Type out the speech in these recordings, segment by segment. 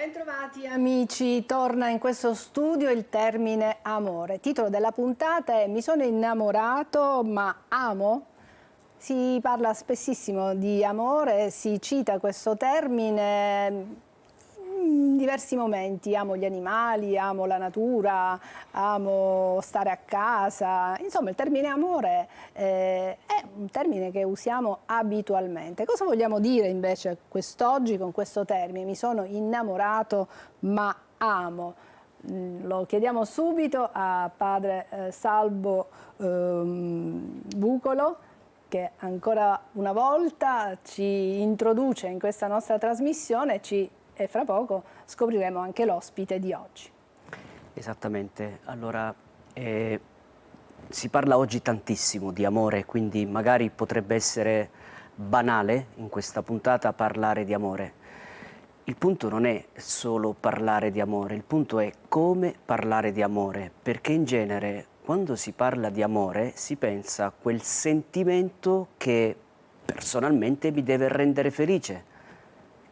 Bentrovati amici, torna in questo studio il termine amore. Titolo della puntata è Mi sono innamorato ma amo? Si parla spessissimo di amore, si cita questo termine in diversi momenti. Amo gli animali, amo la natura, amo stare a casa. Insomma, il termine amore è un termine che usiamo abitualmente. Cosa vogliamo dire invece quest'oggi con questo termine? Mi sono innamorato ma amo. Lo chiediamo subito a padre Salvo Bucolo, che ancora una volta ci introduce in questa nostra trasmissione e fra poco scopriremo anche l'ospite di oggi. Esattamente, allora si parla oggi tantissimo di amore, quindi magari potrebbe essere banale in questa puntata parlare di amore. Il punto non è solo parlare di amore, il punto è come parlare di amore, perché in genere quando si parla di amore si pensa a quel sentimento che personalmente mi deve rendere felice,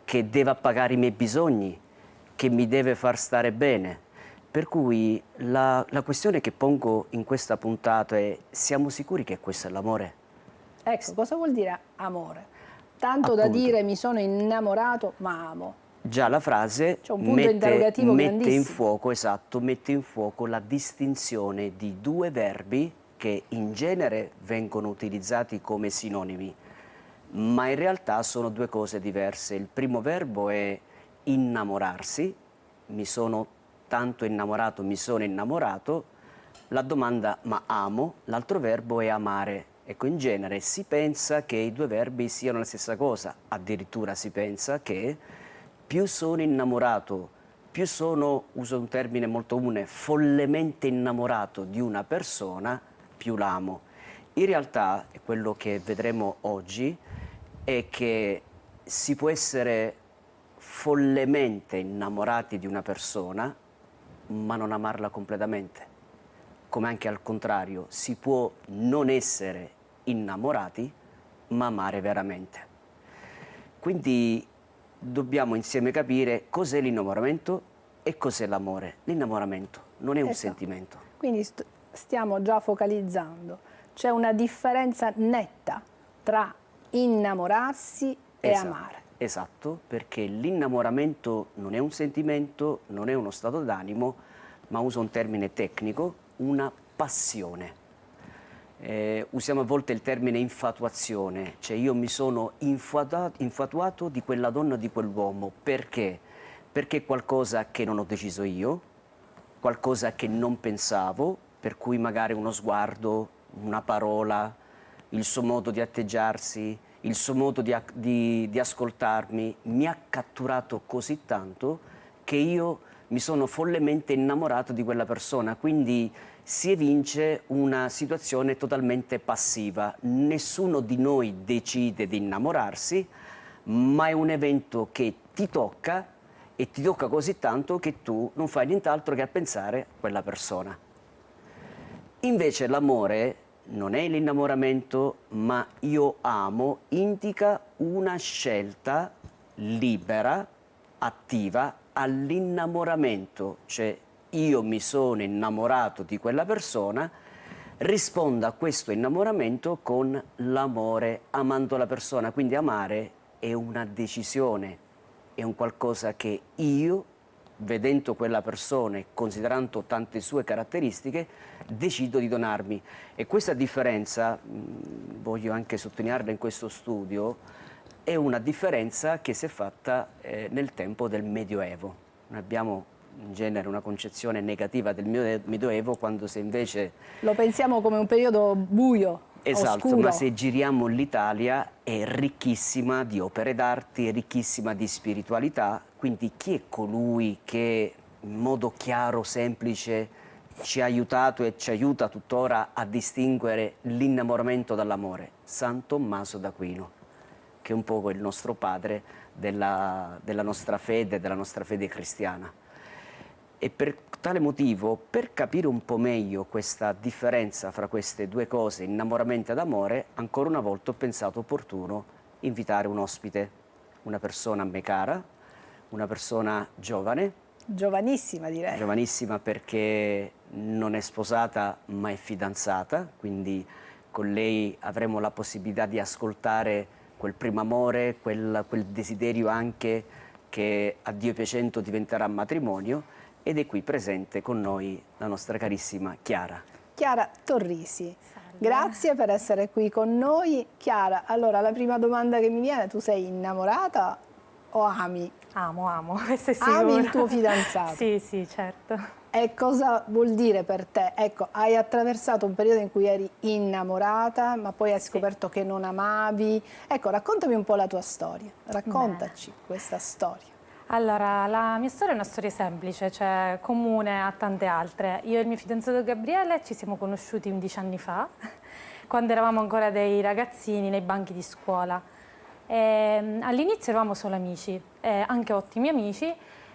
che deve appagare i miei bisogni, che mi deve far stare bene. Per cui la questione che pongo in questa puntata è: siamo sicuri che questo è l'amore? Ecco, cosa vuol dire amore? Tanto Appunto. da dire mi sono innamorato ma amo. Già la frase C'è un punto interrogativo mette in grandissimo. fuoco, esatto, mette in fuoco la distinzione di due verbi che in genere vengono utilizzati come sinonimi, ma in realtà sono due cose diverse. Il primo verbo è innamorarsi, mi sono tanto innamorato, mi sono innamorato. La domanda ma amo, l'altro verbo è amare. Ecco, in genere si pensa che i due verbi siano la stessa cosa, addirittura si pensa che più sono innamorato, più sono, uso un termine molto comune, follemente innamorato di una persona, più l'amo. In realtà, quello che vedremo oggi è che si può essere follemente innamorati di una persona, ma non amarla completamente. Come anche al contrario, si può non essere innamorati, ma amare veramente. Quindi dobbiamo insieme capire cos'è l'innamoramento e cos'è l'amore. L'innamoramento non è un sentimento. Quindi stiamo già focalizzando. C'è una differenza netta tra innamorarsi e amare. Esatto, perché l'innamoramento non è un sentimento, non è uno stato d'animo, ma uso un termine tecnico, una passione. Usiamo a volte il termine infatuazione, cioè io mi sono infatuato di quella donna o di quell'uomo. Perché? Perché è qualcosa che non ho deciso io, qualcosa che non pensavo, per cui magari uno sguardo, una parola, il suo modo di atteggiarsi, il suo modo di ascoltarmi mi ha catturato così tanto che io mi sono follemente innamorato di quella persona. Quindi si evince una situazione totalmente passiva. Nessuno di noi decide di innamorarsi, ma è un evento che ti tocca e ti tocca così tanto che tu non fai nient'altro che a pensare a quella persona. Invece l'amore non è l'innamoramento, ma io amo, indica una scelta libera, attiva all'innamoramento, cioè io mi sono innamorato di quella persona, rispondo a questo innamoramento con l'amore, amando la persona. Quindi amare è una decisione, è un qualcosa che io, vedendo quella persona e considerando tante sue caratteristiche, decido di donarmi. E questa differenza, voglio anche sottolinearla in questo studio, è una differenza che si è fatta nel tempo del Medioevo. Noi abbiamo in genere una concezione negativa del Medioevo, quando se invece... Lo pensiamo come un periodo buio, Esatto, oscuro. ma se giriamo l'Italia è ricchissima di opere d'arte, è ricchissima di spiritualità. Quindi chi è colui che in modo chiaro, semplice, ci ha aiutato e ci aiuta tuttora a distinguere l'innamoramento dall'amore? San Tommaso d'Aquino, che è un po' il nostro padre della nostra fede cristiana. E per tale motivo, per capire un po' meglio questa differenza fra queste due cose, innamoramento ed amore, ancora una volta ho pensato opportuno invitare un ospite, una persona a me cara, una persona giovane, Giovanissima direi. giovanissima perché non è sposata ma è fidanzata, quindi con lei avremo la possibilità di ascoltare quel primo amore, quel desiderio anche che a Dio piacendo diventerà matrimonio, ed è qui presente con noi la nostra carissima Chiara. Chiara Torrisi, grazie per essere qui con noi. Chiara, allora la prima domanda che mi viene, tu sei innamorata o ami? Amo, questo è sicuro. Ami il tuo fidanzato? Sì, sì, certo. E cosa vuol dire per te? Ecco, hai attraversato un periodo in cui eri innamorata, ma poi hai scoperto che non amavi. Ecco, raccontami un po' la tua storia, raccontaci questa storia. Allora, la mia storia è una storia semplice, cioè comune a tante altre. Io e il mio fidanzato Gabriele ci siamo conosciuti 11 anni fa, quando eravamo ancora dei ragazzini nei banchi di scuola. All'inizio eravamo solo amici, anche ottimi amici.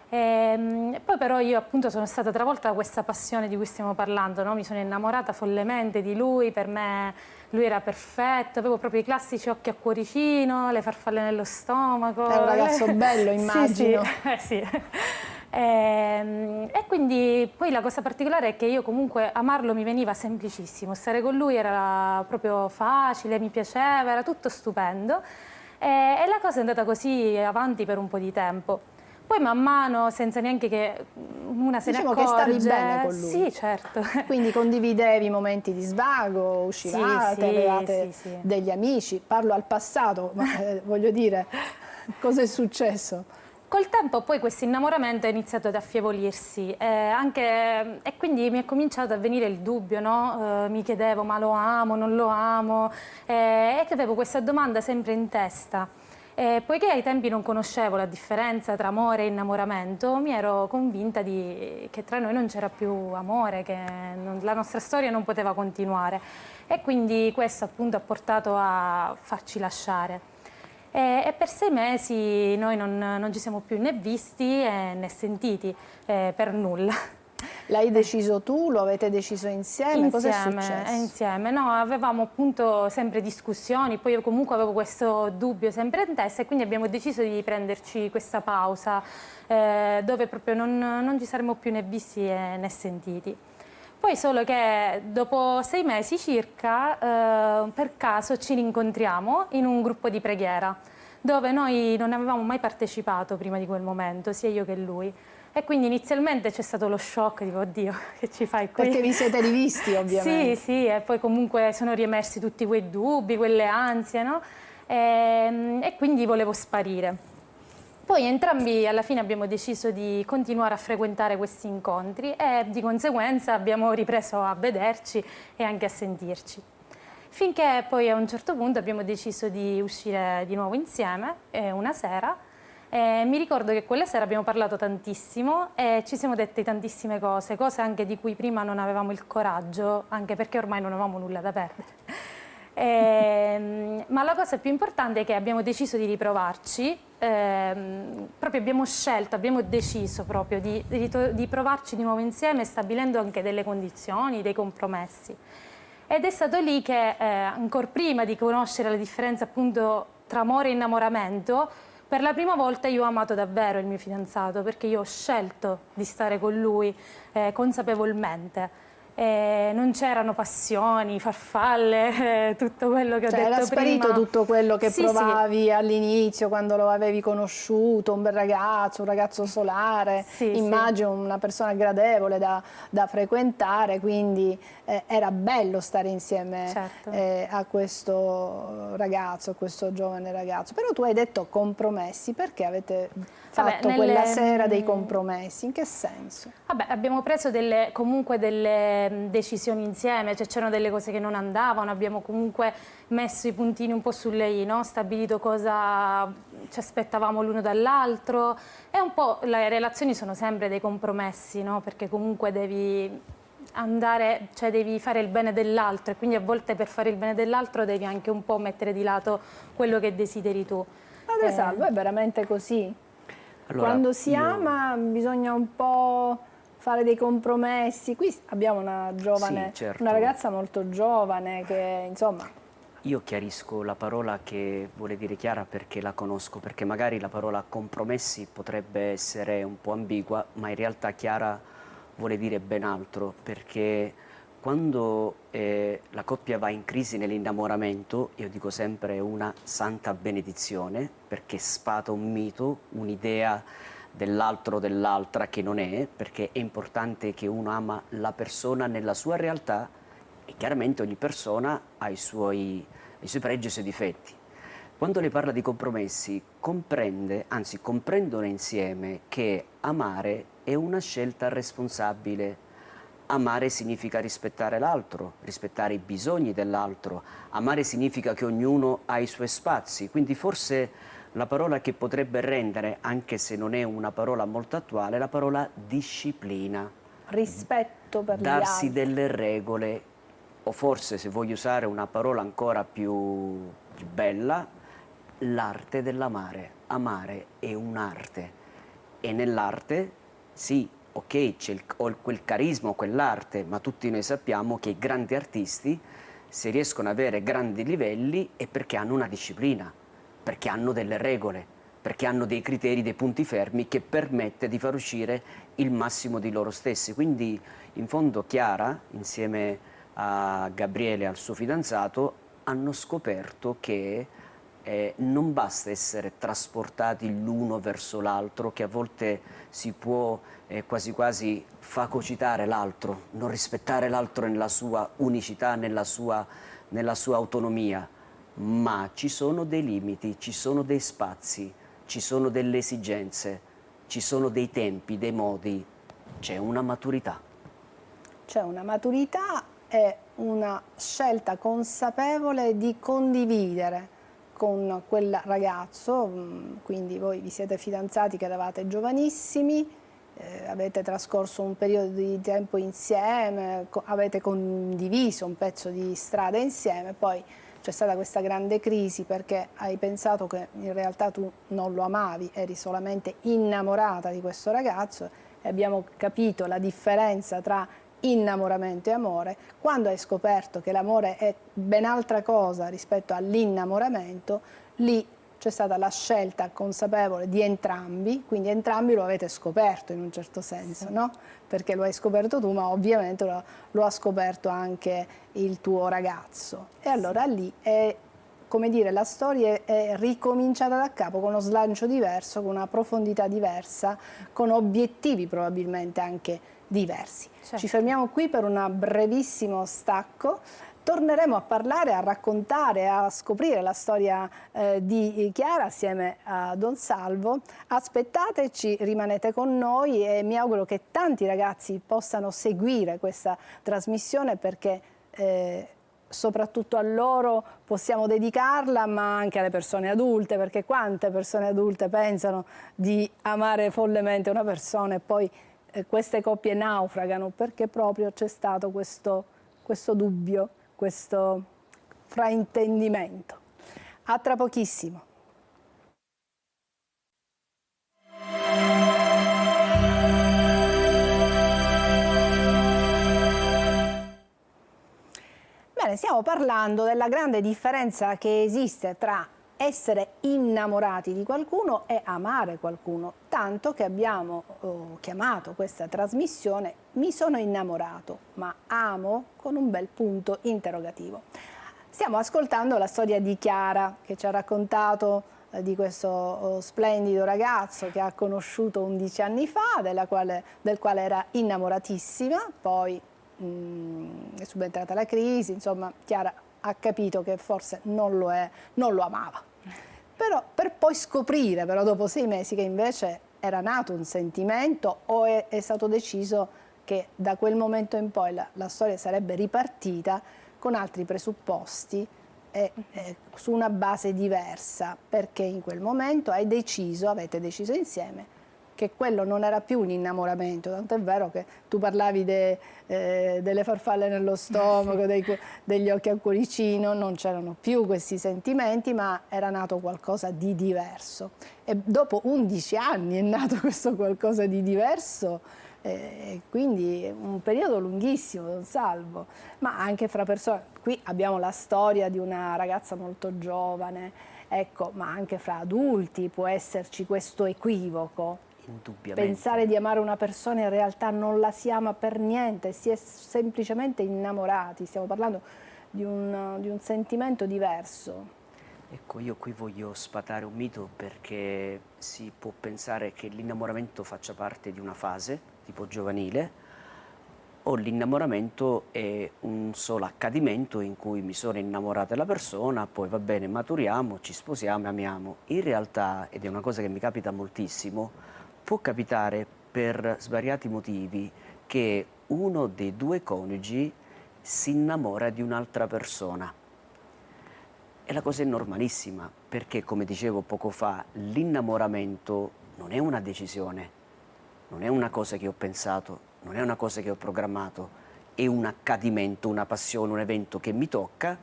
Poi però io appunto sono stata travolta da questa passione di cui stiamo parlando, no? Mi sono innamorata follemente di lui, per me lui era perfetto, avevo proprio i classici occhi a cuoricino, le farfalle nello stomaco. È un ragazzo bello, immagino. Sì, sì. E quindi poi la cosa particolare è che io comunque amarlo mi veniva semplicissimo, stare con lui era proprio facile, mi piaceva, era tutto stupendo e la cosa è andata così avanti per un po' di tempo. Poi man mano, senza neanche che una se ne accorge... che stavi bene con lui. Sì, certo. Quindi condividevi momenti di svago, uscivate, Sì, avevate sì. degli amici. Parlo al passato, ma voglio dire, cosa è successo? Col tempo poi questo innamoramento è iniziato ad affievolirsi e quindi mi è cominciato a venire il dubbio, no? Mi chiedevo ma lo amo, non lo amo e che avevo questa domanda sempre in testa. Poiché ai tempi non conoscevo la differenza tra amore e innamoramento, mi ero convinta che tra noi non c'era più amore, che la nostra storia non poteva continuare e quindi questo appunto ha portato a farci lasciare. E per 6 mesi noi non ci siamo più né visti né sentiti per nulla. L'hai deciso tu? Lo avete deciso insieme? Cosa è successo? Insieme, no, avevamo appunto sempre discussioni, poi io comunque avevo questo dubbio sempre in testa e quindi abbiamo deciso di prenderci questa pausa dove proprio non ci saremmo più né visti né sentiti. Poi solo che dopo 6 mesi circa, per caso ci rincontriamo in un gruppo di preghiera, dove noi non avevamo mai partecipato prima di quel momento, sia io che lui. E quindi inizialmente c'è stato lo shock, dico, oddio, che ci fai qui? Perché vi siete rivisti ovviamente. Sì, e poi comunque sono riemersi tutti quei dubbi, quelle ansie, no? E quindi volevo sparire. Poi entrambi alla fine abbiamo deciso di continuare a frequentare questi incontri e di conseguenza abbiamo ripreso a vederci e anche a sentirci. Finché poi a un certo punto abbiamo deciso di uscire di nuovo insieme una sera. Mi ricordo che quella sera abbiamo parlato tantissimo e ci siamo dette tantissime cose anche di cui prima non avevamo il coraggio, anche perché ormai non avevamo nulla da perdere. Ma la cosa più importante è che abbiamo deciso di riprovarci, proprio abbiamo deciso proprio di provarci di nuovo insieme, stabilendo anche delle condizioni, dei compromessi. Ed è stato lì che, ancora prima di conoscere la differenza appunto tra amore e innamoramento, per la prima volta io ho amato davvero il mio fidanzato, perché io ho scelto di stare con lui consapevolmente. Non c'erano passioni, farfalle, tutto quello che ho detto prima. Era sparito tutto quello che provavi all'inizio, quando lo avevi conosciuto, un bel ragazzo, un ragazzo solare, immagino una persona gradevole da frequentare, quindi era bello stare insieme a questo ragazzo, a questo giovane ragazzo. Però tu hai detto compromessi, perché avete fatto quella sera dei compromessi? In che senso? Vabbè, abbiamo preso comunque delle decisioni insieme, cioè c'erano delle cose che non andavano, abbiamo comunque messo i puntini un po' sulle i, no? Stabilito cosa ci aspettavamo l'uno dall'altro e un po' le relazioni sono sempre dei compromessi, no? Perché comunque devi devi fare il bene dell'altro e quindi a volte per fare il bene dell'altro devi anche un po' mettere di lato quello che desideri tu. Padre Salvo, è veramente così? Allora, quando si ama bisogna un po' fare dei compromessi. Qui abbiamo una giovane, una ragazza molto giovane che insomma Io chiarisco la parola che vuole dire Chiara perché la conosco, perché magari la parola compromessi potrebbe essere un po' ambigua, ma in realtà Chiara vuole dire ben altro, perché quando la coppia va in crisi nell'innamoramento, io dico sempre una santa benedizione, perché sfata un mito, un'idea dell'altro o dell'altra che non è, perché è importante che uno ama la persona nella sua realtà e chiaramente ogni persona ha i suoi pregi e i suoi difetti. Quando lei parla di compromessi, comprende, anzi comprendono insieme che amare è una scelta responsabile. Amare significa rispettare l'altro, rispettare i bisogni dell'altro. Amare significa che ognuno ha i suoi spazi. Quindi forse la parola che potrebbe rendere, anche se non è una parola molto attuale, è la parola disciplina. Rispetto per gli Darsi altri. delle regole, o forse, se voglio usare una parola ancora più bella, l'arte dell'amare. Amare è un'arte e nell'arte, sì, ok, c'è quel carisma, quell'arte, ma tutti noi sappiamo che i grandi artisti, se riescono ad avere grandi livelli, è perché hanno una disciplina, perché hanno delle regole, perché hanno dei criteri, dei punti fermi che permette di far uscire il massimo di loro stessi. Quindi, in fondo, Chiara, insieme a Gabriele e al suo fidanzato, hanno scoperto che non basta essere trasportati l'uno verso l'altro, che a volte si può quasi quasi fagocitare l'altro, non rispettare l'altro nella sua unicità, nella sua autonomia, ma ci sono dei limiti, ci sono dei spazi, ci sono delle esigenze, ci sono dei tempi, dei modi, c'è una maturità. C'è una maturità e una scelta consapevole di condividere con quel ragazzo, quindi voi vi siete fidanzati che eravate giovanissimi, avete trascorso un periodo di tempo insieme, avete condiviso un pezzo di strada insieme, poi c'è stata questa grande crisi perché hai pensato che in realtà tu non lo amavi, eri solamente innamorata di questo ragazzo e abbiamo capito la differenza tra innamoramento e amore. Quando hai scoperto che l'amore è ben altra cosa rispetto all'innamoramento, lì c'è stata la scelta consapevole di entrambi, quindi entrambi lo avete scoperto in un certo senso, sì, no? Perché lo hai scoperto tu, ma ovviamente lo ha scoperto anche il tuo ragazzo. E allora sì, lì è, come dire, la storia è ricominciata da capo, con uno slancio diverso, con una profondità diversa, con obiettivi probabilmente anche diversi. Certo. Ci fermiamo qui per un brevissimo stacco. Torneremo a parlare, a raccontare, a scoprire la storia di Chiara assieme a Don Salvo. Aspettateci, rimanete con noi e mi auguro che tanti ragazzi possano seguire questa trasmissione perché soprattutto a loro possiamo dedicarla, ma anche alle persone adulte, perché quante persone adulte pensano di amare follemente una persona e poi queste coppie naufragano perché proprio c'è stato questo dubbio, questo fraintendimento. A tra pochissimo. Bene, stiamo parlando della grande differenza che esiste tra essere innamorati di qualcuno e amare qualcuno, tanto che abbiamo chiamato questa trasmissione Mi sono innamorato, ma amo con un bel punto interrogativo. Stiamo ascoltando la storia di Chiara che ci ha raccontato di questo splendido ragazzo che ha conosciuto 11 anni fa, del quale era innamoratissima, poi è subentrata la crisi, insomma Chiara ha capito che forse non lo amava. Però per poi scoprire, però dopo 6 mesi, che invece era nato un sentimento o è stato deciso che da quel momento in poi la storia sarebbe ripartita con altri presupposti e su una base diversa, perché in quel momento avete deciso insieme che quello non era più un innamoramento, tanto è vero che tu parlavi delle farfalle nello stomaco, degli occhi al cuoricino, non c'erano più questi sentimenti, ma era nato qualcosa di diverso. E dopo 11 anni è nato questo qualcosa di diverso, Quindi è un periodo lunghissimo, Don Salvo, ma anche fra persone. Qui abbiamo la storia di una ragazza molto giovane, ecco, ma anche fra adulti può esserci questo equivoco. Indubbiamente. Pensare di amare una persona in realtà non la si ama per niente, si è semplicemente innamorati, stiamo parlando di un sentimento diverso. Ecco, io qui voglio sfatare un mito, perché si può pensare che l'innamoramento faccia parte di una fase, tipo giovanile, o l'innamoramento è un solo accadimento in cui mi sono innamorata della persona, poi va bene, maturiamo, ci sposiamo e amiamo. In realtà, ed è una cosa che mi capita moltissimo, può capitare per svariati motivi che uno dei due coniugi si innamora di un'altra persona. E la cosa è normalissima, perché come dicevo poco fa, l'innamoramento non è una decisione, non è una cosa che ho pensato, non è una cosa che ho programmato, è un accadimento, una passione, un evento che mi tocca,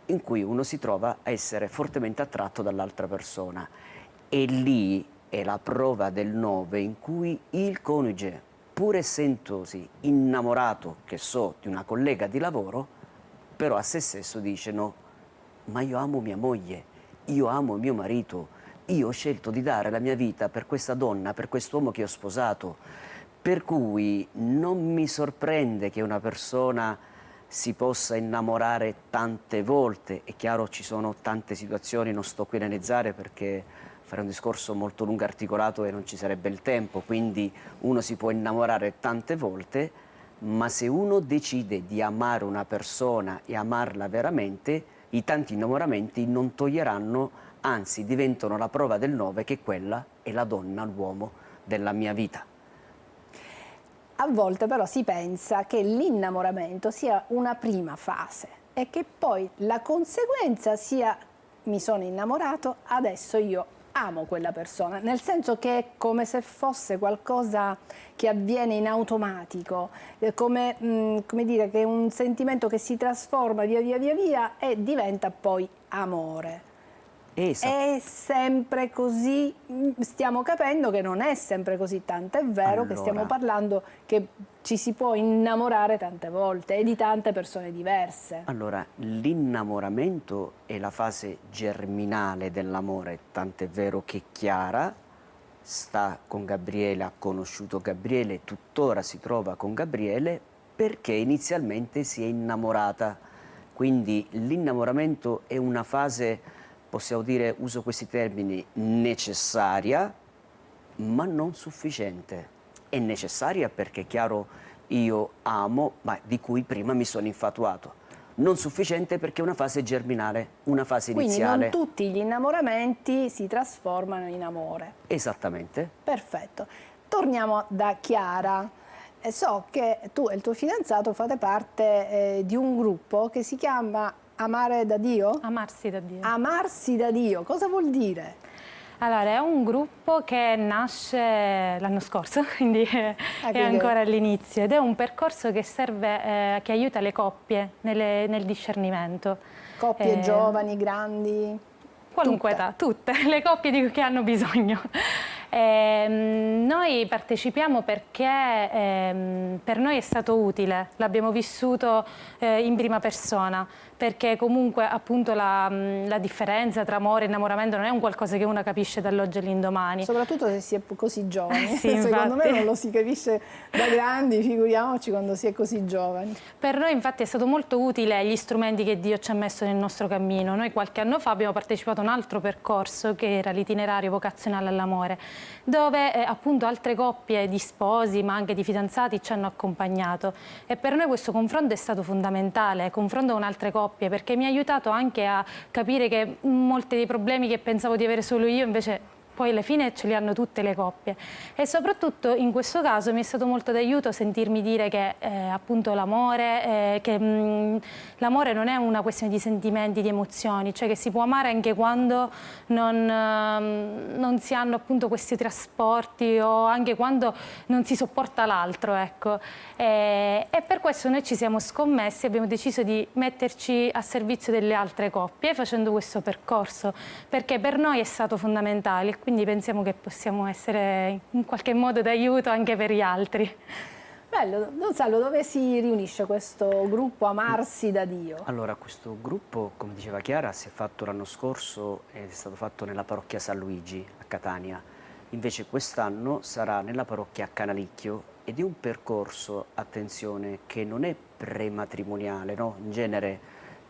in cui uno si trova a essere fortemente attratto dall'altra persona. E lì è la prova del 9 in cui il coniuge, pur essendosi innamorato, che so, di una collega di lavoro, però a se stesso dice no, ma io amo mia moglie, io amo mio marito, io ho scelto di dare la mia vita per questa donna, per quest'uomo che ho sposato, per cui non mi sorprende che una persona si possa innamorare tante volte. È chiaro, ci sono tante situazioni, non sto qui a analizzare perché fare un discorso molto lungo articolato e non ci sarebbe il tempo, quindi uno si può innamorare tante volte, ma se uno decide di amare una persona e amarla veramente, i tanti innamoramenti non toglieranno, anzi diventano la prova del 9 che quella è la donna, l'uomo della mia vita. A volte però si pensa che l'innamoramento sia una prima fase e che poi la conseguenza sia mi sono innamorato, adesso io amo quella persona, nel senso che è come se fosse qualcosa che avviene in automatico, come dire che è un sentimento che si trasforma via e diventa poi amore. Esatto. È sempre così? Stiamo capendo che non è sempre così, tanto è vero che stiamo parlando che ci si può innamorare tante volte e di tante persone diverse. Allora, l'innamoramento è la fase germinale dell'amore, tant'è vero che Chiara sta con Gabriele, ha conosciuto Gabriele, tuttora si trova con Gabriele perché inizialmente si è innamorata. Quindi l'innamoramento è una fase, possiamo dire, uso questi termini, necessaria, ma non sufficiente. È necessaria perché, è chiaro, io amo, ma di cui prima mi sono infatuato. Non sufficiente perché è una fase germinale, una fase iniziale. Quindi non tutti gli innamoramenti si trasformano in amore. Esattamente. Perfetto. Torniamo da Chiara. So che tu e il tuo fidanzato fate parte di un gruppo che si chiama Amare da Dio? Amarsi da Dio. Amarsi da Dio, cosa vuol dire? Allora, è un gruppo che nasce l'anno scorso, quindi è ancora all'inizio, ed è un percorso che serve, che aiuta le coppie nel discernimento. Coppie giovani, grandi? Qualunque età, tutte le coppie che hanno bisogno. Noi partecipiamo perché per noi è stato utile, l'abbiamo vissuto in prima persona, perché comunque appunto la differenza tra amore e innamoramento non è un qualcosa che uno capisce dall'oggi all'indomani. Soprattutto se si è così giovani. Sì, secondo me non lo si capisce da grandi, figuriamoci quando si è così giovani. Per noi infatti è stato molto utile gli strumenti che Dio ci ha messo nel nostro cammino. Noi qualche anno fa abbiamo partecipato a un altro percorso che era l'itinerario vocazionale all'amore, dove appunto altre coppie di sposi ma anche di fidanzati ci hanno accompagnato, e per noi questo confronto è stato fondamentale, confronto con altre coppie, perché mi ha aiutato anche a capire che molti dei problemi che pensavo di avere solo io invece poi alla fine ce li hanno tutte le coppie. E soprattutto in questo caso mi è stato molto d'aiuto sentirmi dire che appunto l'amore non è una questione di sentimenti, di emozioni, cioè che si può amare anche quando non si hanno appunto questi trasporti o anche quando non si sopporta l'altro, ecco. E per questo noi ci siamo scommessi, abbiamo deciso di metterci a servizio delle altre coppie facendo questo percorso, perché per noi è stato fondamentale. quindi pensiamo che possiamo essere in qualche modo d'aiuto anche per gli altri. Bello. Don Salvo, dove si riunisce questo gruppo Amarsi da Dio? Allora, questo gruppo, come diceva Chiara, si è fatto l'anno scorso ed è stato fatto nella parrocchia San Luigi a Catania. Invece quest'anno sarà nella parrocchia Canalicchio ed è un percorso, attenzione, che non è prematrimoniale, no? In genere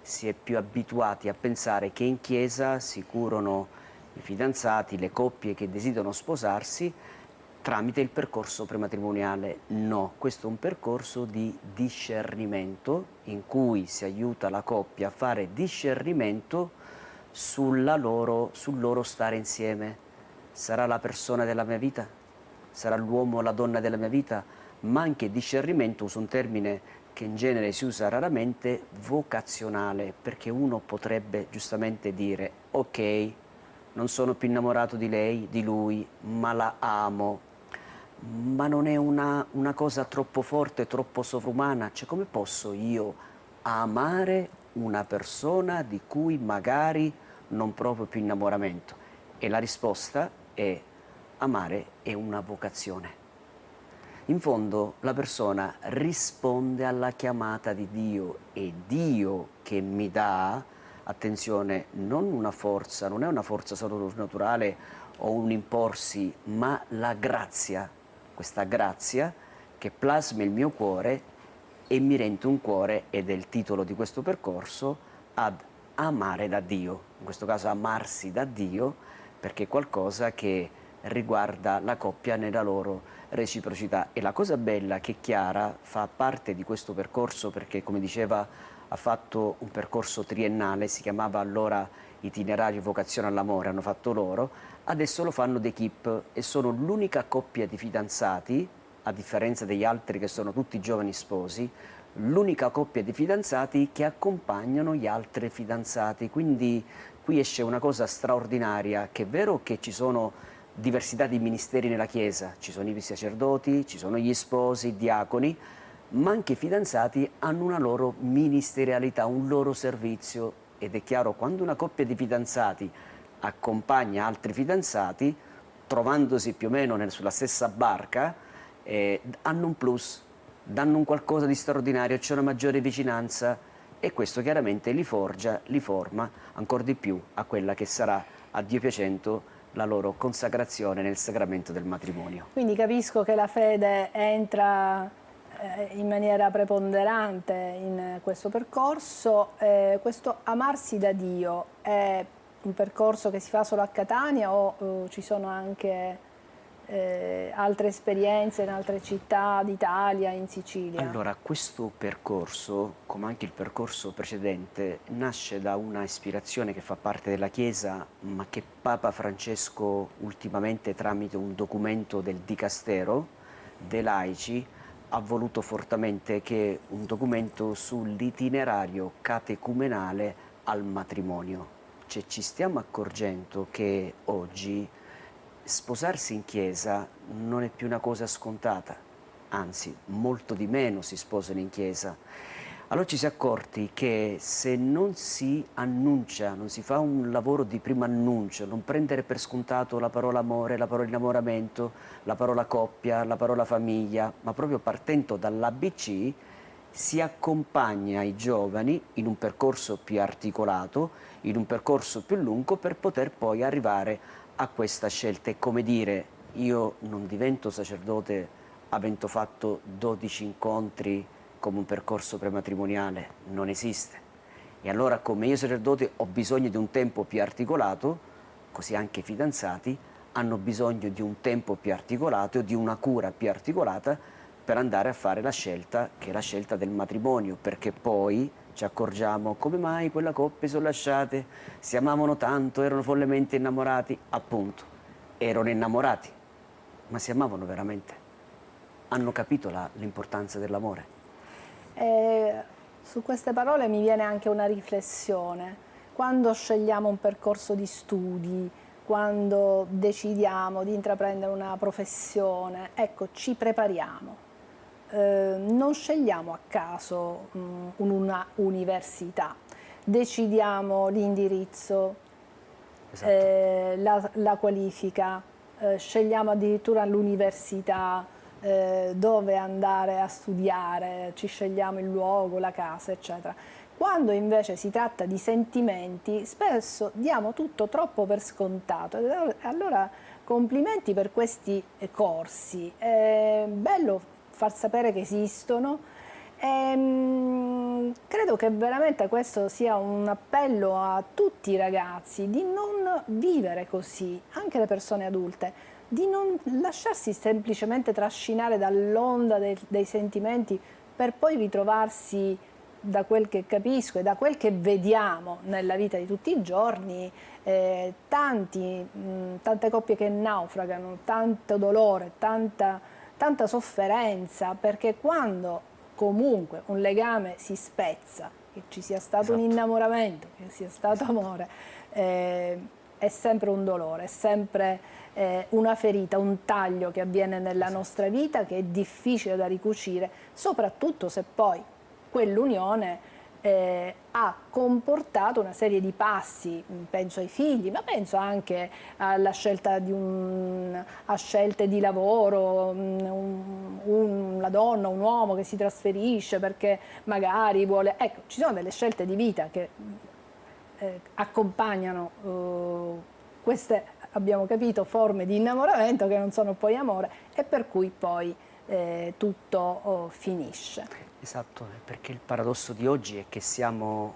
si è più abituati a pensare che in chiesa si curano i fidanzati, le coppie che desiderano sposarsi tramite il percorso prematrimoniale. No, questo è un percorso di discernimento in cui si aiuta la coppia a fare discernimento sul loro stare insieme. Sarà la persona della mia vita? Sarà l'uomo o la donna della mia vita? Ma anche discernimento, uso un termine che in genere si usa raramente, vocazionale, perché uno potrebbe giustamente dire ok, non sono più innamorato di lei, di lui, ma la amo. Ma non è una cosa troppo forte, troppo sovrumana? Cioè, come posso io amare una persona di cui magari non provo più innamoramento? E la risposta è: amare è una vocazione. In fondo la persona risponde alla chiamata di Dio, e Dio che mi dà, attenzione, non una forza, non è una forza soprannaturale o un imporsi, ma la grazia, questa grazia che plasma il mio cuore e mi rende un cuore, ed è il titolo di questo percorso, ad amare da Dio, in questo caso amarsi da Dio, perché è qualcosa che riguarda la coppia nella loro reciprocità. E la cosa bella è che Chiara fa parte di questo percorso perché, come diceva, ha fatto un percorso triennale, si chiamava allora Itinerario Vocazione all'Amore, hanno fatto loro, adesso lo fanno d'Equipe e sono l'unica coppia di fidanzati, a differenza degli altri che sono tutti giovani sposi, l'unica coppia di fidanzati che accompagnano gli altri fidanzati. Quindi qui esce una cosa straordinaria, che è vero che ci sono diversità di ministeri nella Chiesa, ci sono i sacerdoti, ci sono gli sposi, i diaconi, ma anche i fidanzati hanno una loro ministerialità, un loro servizio, ed è chiaro, quando una coppia di fidanzati accompagna altri fidanzati, trovandosi più o meno sulla stessa barca, hanno un plus, danno un qualcosa di straordinario, c'è una maggiore vicinanza, e questo chiaramente li forgia, li forma ancora di più a quella che sarà, a Dio piacendo, la loro consacrazione nel sacramento del matrimonio. Quindi capisco che la fede entra in maniera preponderante in questo percorso. Questo amarsi da Dio è un percorso che si fa solo a Catania o ci sono anche altre esperienze in altre città d'Italia, in Sicilia? Allora, questo percorso, come anche il percorso precedente, nasce da una ispirazione che fa parte della Chiesa, ma che Papa Francesco ultimamente, tramite un documento del Dicastero dei laici, ha voluto fortemente, che è un documento sull'itinerario catecumenale al matrimonio. Cioè, ci stiamo accorgendo che oggi sposarsi in chiesa non è più una cosa scontata, anzi, molto di meno si sposano in chiesa. Allora ci si è accorti che se non si annuncia, non si fa un lavoro di primo annuncio, non prendere per scontato la parola amore, la parola innamoramento, la parola coppia, la parola famiglia, ma proprio partendo dall'ABC, si accompagna i giovani in un percorso più articolato, in un percorso più lungo, per poter poi arrivare a questa scelta. È come dire: io non divento sacerdote avendo fatto 12 incontri come un percorso prematrimoniale, non esiste. E allora, come io sacerdote ho bisogno di un tempo più articolato, così anche i fidanzati hanno bisogno di un tempo più articolato e di una cura più articolata per andare a fare la scelta, che è la scelta del matrimonio, perché poi ci accorgiamo come mai quella coppia sono lasciate, si amavano tanto, erano follemente innamorati. Appunto, erano innamorati, ma si amavano veramente? Hanno capito l'importanza dell'amore? Su queste parole mi viene anche una riflessione. Quando scegliamo un percorso di studi, quando decidiamo di intraprendere una professione, ecco, ci prepariamo. Non scegliamo a caso una università, decidiamo l'indirizzo Esatto. la qualifica, scegliamo addirittura l'università, dove andare a studiare, ci scegliamo il luogo, la casa, eccetera. Quando invece si tratta di sentimenti, spesso diamo tutto troppo per scontato. Allora, complimenti per questi corsi. È bello far sapere che esistono. Credo che veramente questo sia un appello a tutti i ragazzi di non vivere così, anche le persone adulte, di non lasciarsi semplicemente trascinare dall'onda dei sentimenti per poi ritrovarsi, da quel che capisco e da quel che vediamo nella vita di tutti i giorni, tante coppie che naufragano, tanto dolore, tanta sofferenza, perché quando comunque un legame si spezza, che ci sia stato un innamoramento, che sia stato amore, è sempre un dolore, è sempre una ferita, un taglio che avviene nella nostra vita, che è difficile da ricucire, soprattutto se poi quell'unione ha comportato una serie di passi, penso ai figli, ma penso anche alla scelta a scelte di lavoro, una donna, un uomo che si trasferisce perché magari vuole... Ecco, ci sono delle scelte di vita che accompagnano queste, abbiamo capito, forme di innamoramento che non sono poi amore e per cui poi tutto finisce. Esatto, perché il paradosso di oggi è che siamo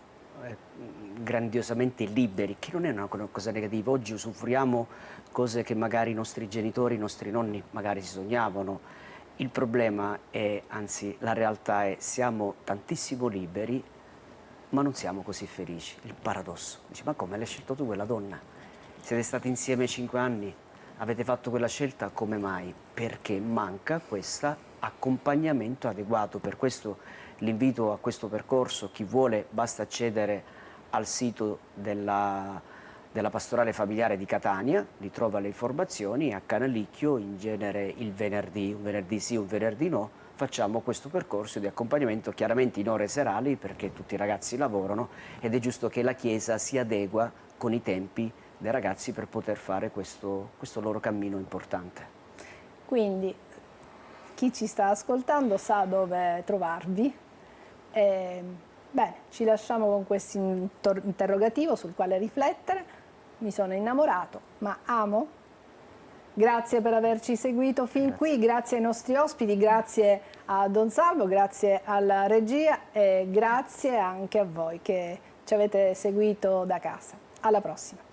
grandiosamente liberi, che non è una cosa negativa. Oggi usufruiamo cose che magari i nostri genitori, i nostri nonni magari si sognavano. Il problema è, anzi la realtà è, siamo tantissimo liberi, ma non siamo così felici. Il paradosso. Dici, ma come l'hai scelto tu quella donna? Siete stati insieme 5 anni, avete fatto quella scelta, come mai? Perché manca questo accompagnamento adeguato. Per questo l'invito a questo percorso, chi vuole basta accedere al sito della Pastorale Familiare di Catania, li trova le informazioni, a Canalicchio in genere il venerdì, un venerdì sì, un venerdì no, facciamo questo percorso di accompagnamento, chiaramente in ore serali perché tutti i ragazzi lavorano ed è giusto che la Chiesa si adegua con i tempi dei ragazzi per poter fare questo loro cammino importante. Quindi chi ci sta ascoltando sa dove trovarvi. Bene, ci lasciamo con questo interrogativo sul quale riflettere. Mi sono innamorato, ma amo? Grazie per averci seguito fin qui, grazie ai nostri ospiti, grazie a Don Salvo, grazie alla regia e grazie anche a voi che ci avete seguito da casa. Alla prossima.